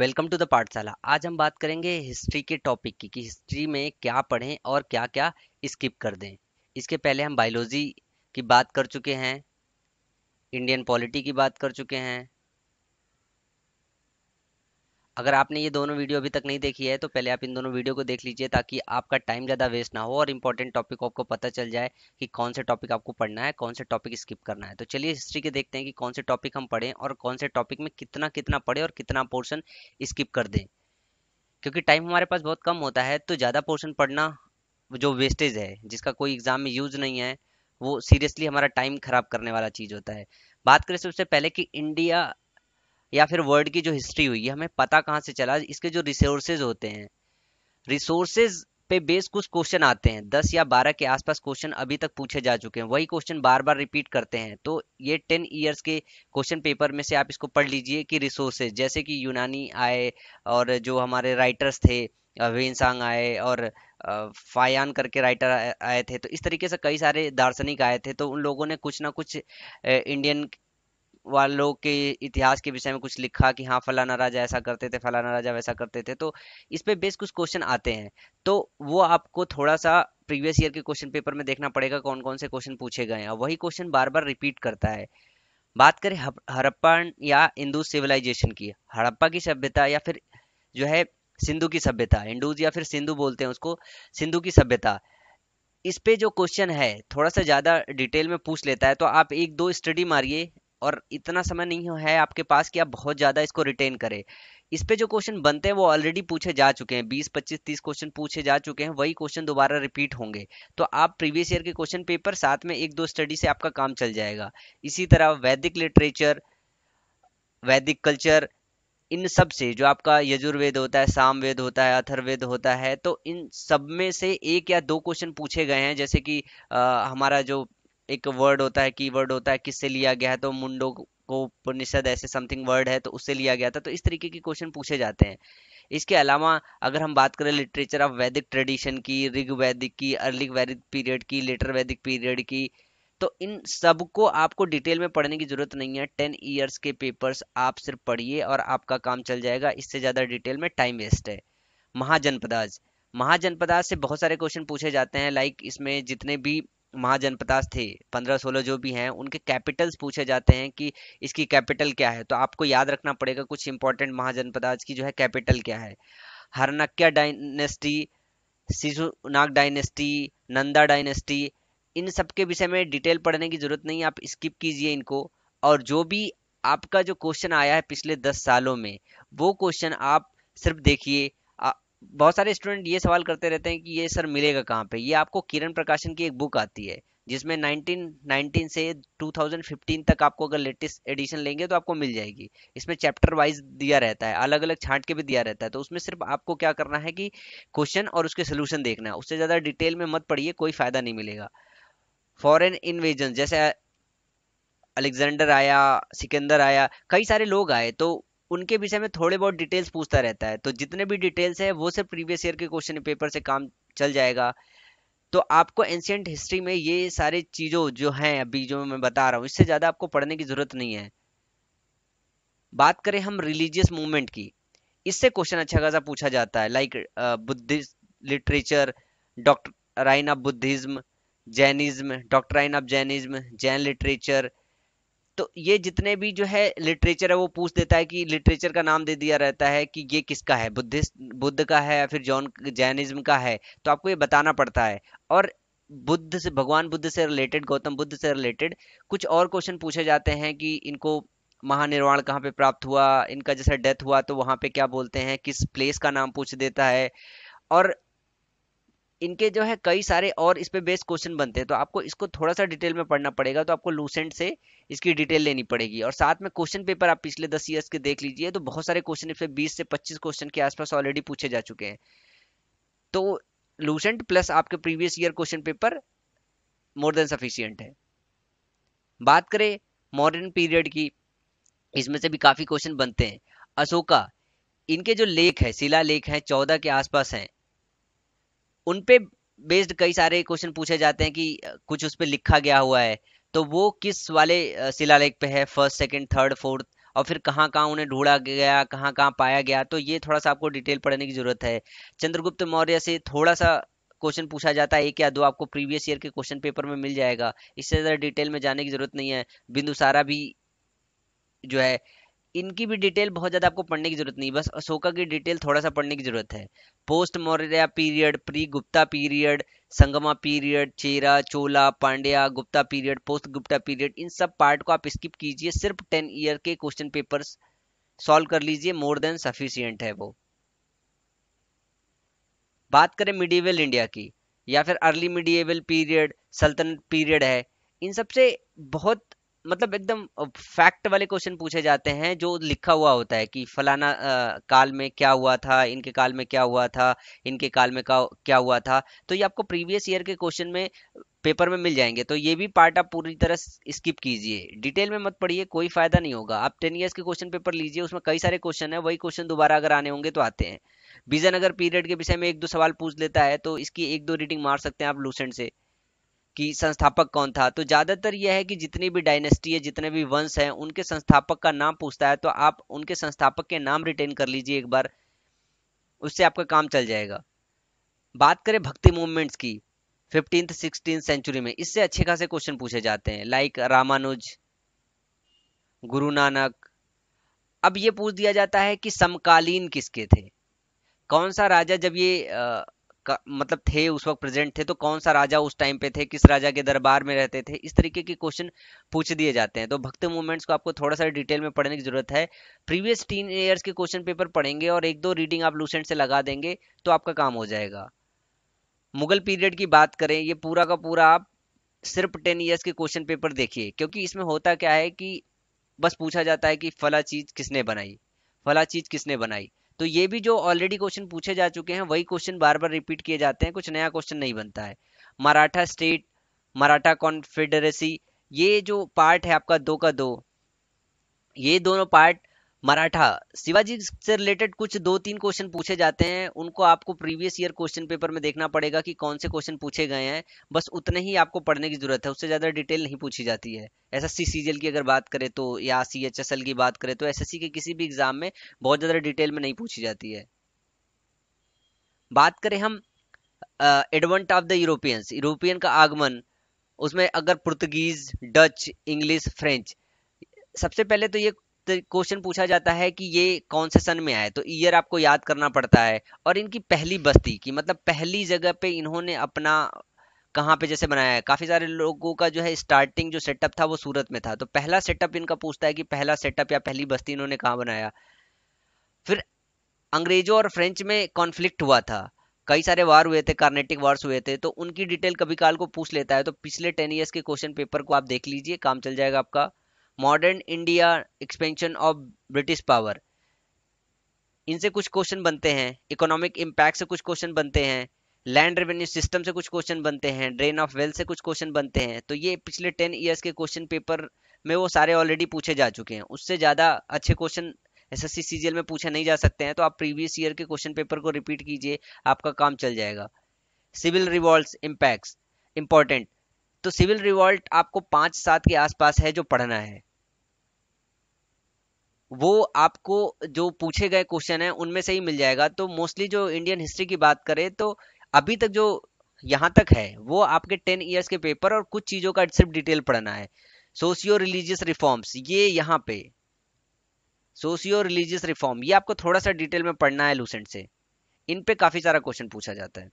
Welcome to the पाठशाला। आज हम बात करेंगे हिस्ट्री के टॉपिक की कि हिस्ट्री में क्या पढ़ें और क्या क्या स्किप कर दें। इसके पहले हम बायोलॉजी की बात कर चुके हैं, इंडियन पॉलिटी की बात कर चुके हैं। अगर आपने ये दोनों वीडियो अभी तक नहीं देखी है तो पहले आप इन दोनों वीडियो को देख लीजिए ताकि आपका टाइम ज़्यादा वेस्ट ना हो और इम्पोर्टेंट टॉपिक को आपको पता चल जाए कि कौन से टॉपिक आपको पढ़ना है, कौन से टॉपिक स्किप करना है। तो चलिए हिस्ट्री के देखते हैं कि कौन से टॉपिक हम पढ़ें और कौन से टॉपिक में कितना कितना पढ़ें और कितना पोर्शन स्किप कर दें। क्योंकि टाइम हमारे पास बहुत कम होता है तो ज़्यादा पोर्शन पढ़ना जो वेस्टेज है, जिसका कोई एग्जाम में यूज नहीं है, वो सीरियसली हमारा टाइम खराब करने वाला चीज होता है। बात करें सबसे पहले कि इंडिया या फिर वर्ल्ड की जो हिस्ट्री हुई है हमें पता कहाँ से चला। इसके जो रिसोर्सेज होते हैं, रिसोर्सेज पे बेस कुछ क्वेश्चन आते हैं, 10 या 12 के आसपास क्वेश्चन अभी तक पूछे जा चुके हैं, वही क्वेश्चन बार बार रिपीट करते हैं। तो ये 10 ईयर्स के क्वेश्चन पेपर में से आप इसको पढ़ लीजिए कि रिसोर्सेज जैसे कि यूनानी आए और जो हमारे राइटर्स थे, वेनसांग आए और फायान करके राइटर आए थे। तो इस तरीके से कई सारे दार्शनिक आए थे, तो उन लोगों ने कुछ ना कुछ इंडियन वालों के इतिहास के विषय में कुछ लिखा कि हाँ फलाना राजा ऐसा करते थे, फलाना राजा वैसा करते थे। तो इस पे बेस कुछ क्वेश्चन आते हैं, तो वो आपको थोड़ा सा प्रीवियस ईयर के क्वेश्चन पेपर में देखना पड़ेगा कौन कौन से क्वेश्चन पूछे गए हैं, और वही क्वेश्चन बार बार रिपीट करता है। बात करें हड़प्पा या इंडस सिविलाइजेशन की, हड़प्पा की सभ्यता या फिर जो है सिंधु की सभ्यता, इंडूज या फिर सिंधु बोलते हैं उसको, सिंधु की सभ्यता। इस पे जो क्वेश्चन है थोड़ा सा ज्यादा डिटेल में पूछ लेता है, तो आप एक दो स्टडी मारिए, और इतना समय नहीं है आपके पास कि आप बहुत ज्यादा इसको रिटेन करें। इस पे जो क्वेश्चन बनते हैं वो ऑलरेडी पूछे जा चुके हैं, 20 25 30 क्वेश्चन पूछे जा चुके हैं, वही क्वेश्चन दोबारा रिपीट होंगे। तो आप प्रीवियस ईयर के क्वेश्चन पेपर साथ में एक दो स्टडी से आपका काम चल जाएगा। इसी तरह वैदिक लिटरेचर, वैदिक कल्चर, इन सब से जो आपका यजुर्वेद होता है, सामवेद होता है, अथर्ववेद होता है, तो इन सब में से एक या दो क्वेश्चन पूछे गए हैं। जैसे कि हमारा जो एक वर्ड होता है, कीवर्ड होता है, किससे लिया गया है, तो मुंडो को उपनिषद ऐसे समथिंग वर्ड है तो उससे लिया गया था। तो इस तरीके के क्वेश्चन पूछे जाते हैं। इसके अलावा अगर हम बात करें लिटरेचर ऑफ वैदिक ट्रेडिशन की, ऋग वैदिक की, अर्ली वैदिक पीरियड की, लेटर वैदिक पीरियड की, तो इन सबको आपको डिटेल में पढ़ने की जरूरत नहीं है। 10 ईयर्स के पेपर्स आप सिर्फ पढ़िए और आपका काम चल जाएगा, इससे ज्यादा डिटेल में टाइम वेस्ट है। महाजनपदाज, महाजनपदाज से बहुत सारे क्वेश्चन पूछे जाते हैं। लाइक इसमें जितने भी महाजनपदाज थे, 15 16 जो भी हैं, उनके कैपिटल्स पूछे जाते हैं कि इसकी कैपिटल क्या है। तो आपको याद रखना पड़ेगा कुछ इंपॉर्टेंट महाजनपदाज की जो है कैपिटल क्या है। Haryanka dynasty, Shishunaga dynasty, Nanda dynasty, इन सब के विषय में डिटेल पढ़ने की जरूरत नहीं है, आप स्किप कीजिए इनको। और जो भी आपका जो क्वेश्चन आया है पिछले 10 सालों में, वो क्वेश्चन आप सिर्फ देखिए। बहुत सारे स्टूडेंट ये सवाल करते रहते हैं कि ये सर मिलेगा कहाँ पे। ये आपको किरण प्रकाशन की एक बुक आती है जिसमें 1919 से 2015 तक आपको अगर लेटेस्ट एडिशन लेंगे तो आपको मिल जाएगी। इसमें चैप्टर वाइज दिया रहता है, अलग अलग छांट के भी दिया रहता है। तो उसमें सिर्फ आपको क्या करना है कि क्वेश्चन और उसके सोल्यूशन देखना है, उससे ज्यादा डिटेल में मत पढ़िए, कोई फायदा नहीं मिलेगा। फॉरेन इन्वेजन, जैसे अलेक्जेंडर आया, सिकंदर आया, कई सारे लोग आए, तो उनके विषय में थोड़े बहुत डिटेल्स पूछता रहता है। तो जितने भी डिटेल्स है वो सब प्रीवियस ईयर के क्वेश्चन पेपर से काम चल जाएगा। तो आपको एंशियंट हिस्ट्री में ये सारे चीजों जो हैं अभी जो मैं बता रहा हूँ, इससे ज्यादा आपको पढ़ने की जरूरत नहीं है। बात करें हम रिलीजियस मूवमेंट की, इससे क्वेश्चन अच्छा खासा पूछा जाता है। Like Buddhist literature, doctrine of Buddhism, Jainism, doctrine of Jainism, Jain literature. तो ये जितने भी जो है लिटरेचर है वो पूछ देता है कि लिटरेचर का नाम दे दिया रहता है कि ये किसका है, बुद्धिस्ट बुद्ध का है या फिर जॉन जैनिज्म का है, तो आपको ये बताना पड़ता है। और बुद्ध से, भगवान बुद्ध से रिलेटेड, गौतम बुद्ध से रिलेटेड कुछ और क्वेश्चन पूछे जाते हैं कि इनको महानिर्वाण कहाँ पे प्राप्त हुआ, इनका जैसे डेथ हुआ तो वहां पे क्या बोलते हैं, किस प्लेस का नाम पूछ देता है। और इनके जो है कई सारे और इस पे बेस्ड क्वेश्चन बनते हैं, तो आपको इसको थोड़ा सा डिटेल में पढ़ना पड़ेगा। तो आपको लूसेंट से इसकी डिटेल लेनी पड़ेगी, और साथ में क्वेश्चन पेपर आप पिछले 10 ईयर्स के देख लीजिए, तो बहुत सारे क्वेश्चन इसमें 20 से 25 क्वेश्चन के आसपास ऑलरेडी पूछे जा चुके हैं। तो लूसेंट प्लस आपके previous year question paper more than sufficient है। बात करें मॉडर्न पीरियड की, इसमें से भी काफी क्वेश्चन बनते हैं। अशोका, इनके जो लेख है, शिला लेख है, 14 के आसपास हैं, उन पे बेस्ड कई सारे क्वेश्चन पूछे जाते हैं कि कुछ उस पे लिखा गया हुआ है, तो वो किस वाले शिलालेख पे है, फर्स्ट सेकंड थर्ड फोर्थ, और फिर कहाँ कहाँ उन्हें ढूंढा गया, कहाँ कहाँ पाया गया, तो ये थोड़ा सा आपको डिटेल पढ़ने की जरूरत है। चंद्रगुप्त मौर्य से थोड़ा सा क्वेश्चन पूछा जाता है, एक या दो आपको प्रीवियस ईयर के क्वेश्चन पेपर में मिल जाएगा, इससे ज्यादा डिटेल में जाने की जरूरत नहीं है। बिंदुसारा भी जो है, इनकी भी डिटेल बहुत ज्यादा आपको पढ़ने की जरूरत नहीं, बस अशोका की डिटेल थोड़ा सा पढ़ने की जरूरत है। Post Maurya period, pre Gupta period, Sangam period, Chera, Chola, Pandya, Gupta period, post Gupta period, इन सब पार्ट को आप स्किप कीजिए, सिर्फ 10 ईयर के क्वेश्चन पेपर्स सॉल्व कर लीजिए, मोर देन सफिशियंट है वो। बात करें मिडिवल इंडिया की या फिर अर्ली मिडिएवल पीरियड, सल्तनत पीरियड है, इन सबसे बहुत मतलब एकदम फैक्ट वाले क्वेश्चन पूछे जाते हैं, जो लिखा हुआ होता है कि फलाना काल में क्या हुआ था, इनके काल में क्या हुआ था, इनके काल में क्या हुआ था। तो ये आपको प्रीवियस ईयर के क्वेश्चन में पेपर में मिल जाएंगे, तो ये भी पार्ट आप पूरी तरह स्किप कीजिए, डिटेल में मत पढ़िए, कोई फायदा नहीं होगा। आप 10 ईयर्स के क्वेश्चन पेपर लीजिए, उसमें कई सारे क्वेश्चन है, वही क्वेश्चन दोबारा अगर आने होंगे तो आते हैं। विजयनगर पीरियड के विषय में एक दो सवाल पूछ लेता है, तो इसकी एक दो रीडिंग मार सकते हैं आप लूसेंट से कि संस्थापक कौन था। तो ज्यादातर यह है कि जितनी भी डायनेस्टी है, जितने भी वंश हैं, उनके संस्थापक का नाम पूछता है, तो आप उनके संस्थापक के नाम रिटेन कर लीजिए एक बार, उससे आपका काम चल जाएगा। बात करें भक्ति मूवमेंट्स की 15th 16th सेंचुरी में, इससे अच्छे खासे क्वेश्चन पूछे जाते हैं, लाइक रामानुज, गुरु नानक। अब ये पूछ दिया जाता है कि समकालीन किसके थे, कौन सा राजा जब ये मतलब थे उस वक्त प्रेजेंट थे, तो कौन सा राजा उस टाइम पे थे, किस राजा के दरबार में रहते थे, इस तरीके के क्वेश्चन पूछ दिए जाते हैं। तो भक्त मूवमेंट्स को आपको थोड़ा सा डिटेल में पढ़ने की जरूरत है। प्रीवियस 3 ईयर्स के क्वेश्चन पेपर पढ़ेंगे और एक दो रीडिंग आप लूसेंट से लगा देंगे, तो आपका काम हो जाएगा। मुगल पीरियड की बात करें, ये पूरा का पूरा आप सिर्फ 10 ईयर्स के क्वेश्चन पेपर देखिए, क्योंकि इसमें होता क्या है कि बस पूछा जाता है कि फला चीज किसने बनाई, फला चीज किसने बनाई। तो ये भी जो ऑलरेडी क्वेश्चन पूछे जा चुके हैं, वही क्वेश्चन बार बार रिपीट किए जाते हैं, कुछ नया क्वेश्चन नहीं बनता है। मराठा स्टेट, मराठा कॉन्फेडरेसी, ये जो पार्ट है आपका दो का दो, ये दोनों पार्ट मराठा शिवाजी से रिलेटेड कुछ दो तीन क्वेश्चन पूछे जाते हैं, उनको आपको प्रीवियस ईयर क्वेश्चन पेपर में देखना पड़ेगा कि कौन से क्वेश्चन पूछे गए हैं, बस उतने ही आपको पढ़ने की जरूरत है, उससे ज्यादा डिटेल नहीं पूछी जाती है। एसएससी सीजीएल की अगर बात करें तो, या सीएचएसएल की बात करें तो, एसएससी के किसी भी एग्जाम में बहुत ज्यादा डिटेल में नहीं पूछी जाती है। बात करें हम advent of the Europeans, European का आगमन, उसमें अगर पुर्तगीज, डच, इंग्लिश, फ्रेंच, सबसे पहले तो ये क्वेश्चन पूछा जाता है कि ये कौन से सन में आए, तो ईयर आपको याद करना पड़ता है, और इनकी पहली बस्ती की मतलब पहली जगह पे इन्होंने अपना कहाँ पे जैसे बनाया है। काफी सारे लोगों का जो है स्टार्टिंग जो सेटअप था वो सूरत में था, तो पहला सेटअप इनका पूछता है कि पहला सेटअप या पहली बस्ती इन्होंने कहाँ बनाया। फिर अंग्रेजों और फ्रेंच में कॉन्फ्लिक्ट हुआ था, कई सारे वार हुए थे, कार्नेटिक वार्स हुए थे, तो उनकी डिटेल कभी काल को पूछ लेता है, तो पिछले 10 ईयर्स के क्वेश्चन पेपर को आप देख लीजिए, काम चल जाएगा आपका। Modern India, expansion of British power, इनसे कुछ क्वेश्चन बनते हैं। इकोनॉमिक इम्पैक्ट से कुछ क्वेश्चन बनते हैं। लैंड रेवेन्यू सिस्टम से कुछ क्वेश्चन बनते हैं। ड्रेन ऑफ वेल्थ से कुछ क्वेश्चन बनते हैं। तो ये पिछले 10 ईयर्स के क्वेश्चन पेपर में वो सारे ऑलरेडी पूछे जा चुके हैं, उससे ज्यादा अच्छे क्वेश्चन एसएससी सीजीएल में पूछे नहीं जा सकते हैं, तो आप प्रीवियस ईयर के क्वेश्चन पेपर को रिपीट कीजिए, आपका काम चल जाएगा। सिविल रिवॉल्ट इम्पैक्ट्स इंपॉर्टेंट, तो सिविल रिवॉल्ट आपको 5-7 के आसपास है जो पढ़ना है, वो आपको जो पूछे गए क्वेश्चन है उनमें से ही मिल जाएगा। तो मोस्टली जो इंडियन हिस्ट्री की बात करें तो अभी तक जो यहाँ तक है वो आपके 10 ईयर्स के पेपर, और कुछ चीजों का सिर्फ डिटेल पढ़ना है। सोशियो रिलीजियस रिफॉर्म्स, ये यहाँ पे सोशियो रिलीजियस रिफॉर्म, ये आपको थोड़ा सा डिटेल में पढ़ना है लूसेंट से, इन पे काफी सारा क्वेश्चन पूछा जाता है।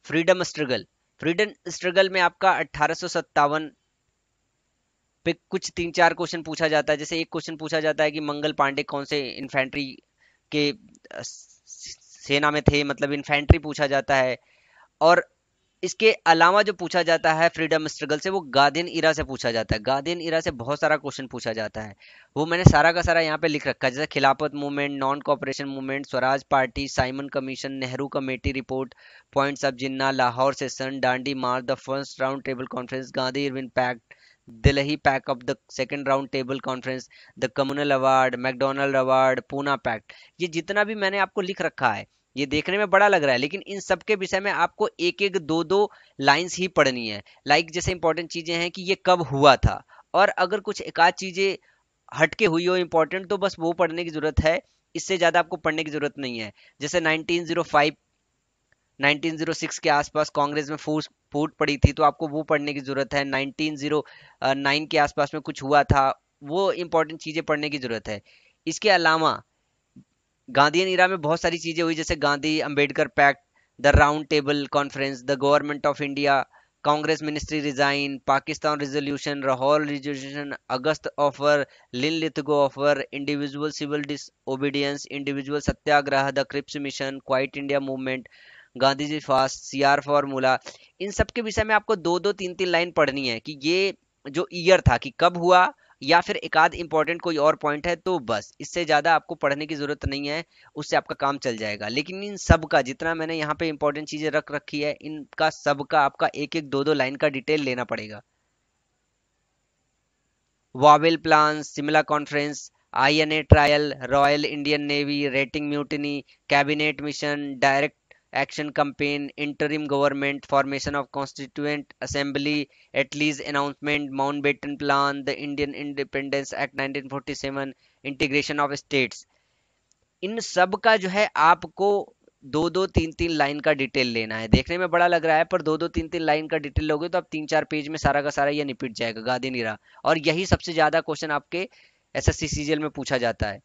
फ्रीडम स्ट्रगल, फ्रीडम स्ट्रगल में आपका 1857 पे कुछ 3-4 क्वेश्चन पूछा जाता है। जैसे एक क्वेश्चन पूछा जाता है कि मंगल पांडे कौन से इन्फेंट्री के सेना में थे, मतलब इन्फेंट्री पूछा जाता है। और इसके अलावा जो पूछा जाता है फ्रीडम स्ट्रगल से, वो गार्डियन इरा से पूछा जाता है। गार्डियन इरा से बहुत सारा क्वेश्चन पूछा जाता है, वो मैंने सारा का सारा यहाँ पे लिख रखा है, जैसे Khilafat movement, non cooperation movement, Swaraj party, Simon commission, Nehru committee report, points of Jinnah, Lahore session, Dandi march, the first round table conference, Gandhi Irwin pact, Delhi pact of the second round table conference, the communal award, MacDonald award, Poona pact. ये जितना भी मैंने आपको लिख रखा है, ये देखने में बड़ा लग रहा है, लेकिन इन सब के विषय में आपको एक एक दो दो लाइंस ही पढ़नी है। लाइक जैसे इंपॉर्टेंट चीजें हैं कि ये कब हुआ था, और अगर कुछ एक आध चीजें हटके हुई हो इंपॉर्टेंट, तो बस वो पढ़ने की जरूरत है। इससे ज्यादा आपको पढ़ने की जरूरत नहीं है। जैसे 1905 1906 के आसपास कांग्रेस में फूट पड़ी थी, तो आपको वो पढ़ने की जरूरत है। 1909 के आसपास में कुछ हुआ था, वो इंपॉर्टेंट चीजें पढ़ने की जरूरत है। इसके अलावा गांधीयन इरा में बहुत सारी चीजें हुई, जैसे Gandhi Ambedkar pact, the round table conference, the government of India, Congress ministry resign, Pakistan resolution, Lahore resolution, August offer, Linlithgow offer, individual civil disobedience, individual satyagraha, the Cripps mission, quit India movement, Gandhi ji fast, CR formula. इन सब के विषय में आपको दो दो तीन तीन लाइन पढ़नी है कि ये जो ईयर था कि कब हुआ, या फिर एक आध इंपॉर्टेंट कोई और पॉइंट है, तो बस इससे ज्यादा आपको पढ़ने की जरूरत नहीं है। उससे आपका काम चल जाएगा। लेकिन इन सब का जितना मैंने यहाँ पे इंपॉर्टेंट चीजें रख रखी है, इनका सबका आपका एक एक दो दो लाइन का डिटेल लेना पड़ेगा। Wavell plan, Shimla conference, INA trial, royal Indian navy, rating mutiny, cabinet mission, direct action campaign, interim government, formation of constituent assembly, Attlee's announcement, Mountbatten plan, the Indian independence act 1947, integration of states. इन सब का जो है आपको दो दो तीन तीन लाइन का डिटेल लेना है। देखने में बड़ा लग रहा है, पर दो दो तीन तीन लाइन का डिटेल लोगे तो आप तीन चार पेज में सारा का सारा ये निपट जाएगा, गादी नीरा। और यही सबसे ज्यादा क्वेश्चन आपके एसएससी सीजीएल में पूछा जाता है।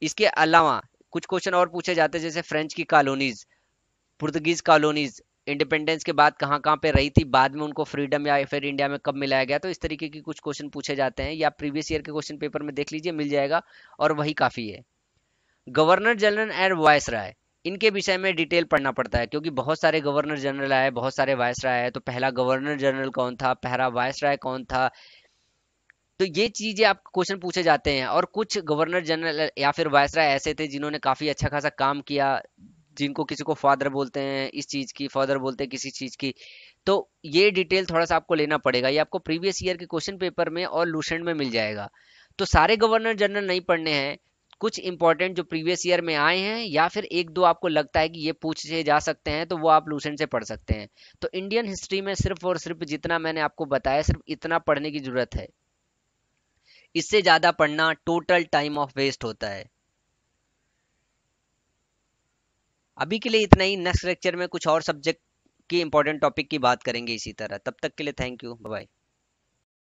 इसके अलावा कुछ क्वेश्चन और पूछे जाते हैं, जैसे फ्रेंच की कॉलोनीज, पुर्तगीज कॉलोनीज इंडिपेंडेंस के बाद कहाँ कहाँ पे रही थी, बाद में उनको फ्रीडम या फिर इंडिया में कब मिलाया गया, तो इस तरीके की कुछ क्वेश्चन पूछे जाते हैं। या प्रीवियस ईयर के क्वेश्चन पेपर में देख लीजिए, मिल जाएगा, और वही काफी है। गवर्नर जनरल एंड वायस राय, इनके विषय में डिटेल पढ़ना पड़ता है, क्योंकि बहुत सारे गवर्नर जनरल आए, बहुत सारे वायस राय आए। तो पहला गवर्नर जनरल कौन था, पहला वायस राय कौन था, तो ये चीजें आप क्वेश्चन पूछे जाते हैं। और कुछ गवर्नर जनरल या फिर वायस राय ऐसे थे जिन्होंने काफी अच्छा खासा काम किया, जिनको किसी को फादर बोलते हैं, इस चीज की फादर बोलते हैं किसी चीज की। तो ये डिटेल थोड़ा सा आपको लेना पड़ेगा। ये आपको प्रीवियस ईयर के क्वेश्चन पेपर में और लूसेंट में मिल जाएगा। तो सारे गवर्नर जनरल नहीं पढ़ने हैं, कुछ इंपॉर्टेंट जो प्रीवियस ईयर में आए हैं, या फिर एक दो आपको लगता है कि ये पूछे जा सकते हैं, तो वो आप लूसेंट से पढ़ सकते हैं। तो इंडियन हिस्ट्री में सिर्फ और सिर्फ जितना मैंने आपको बताया, सिर्फ इतना पढ़ने की जरूरत है। इससे ज्यादा पढ़ना टोटल टाइम ऑफ वेस्ट होता है। अभी के लिए इतना ही। नेक्स्ट लेक्चर में कुछ और सब्जेक्ट की इंपॉर्टेंट टॉपिक की बात करेंगे इसी तरह। तब तक के लिए थैंक यू, बाय।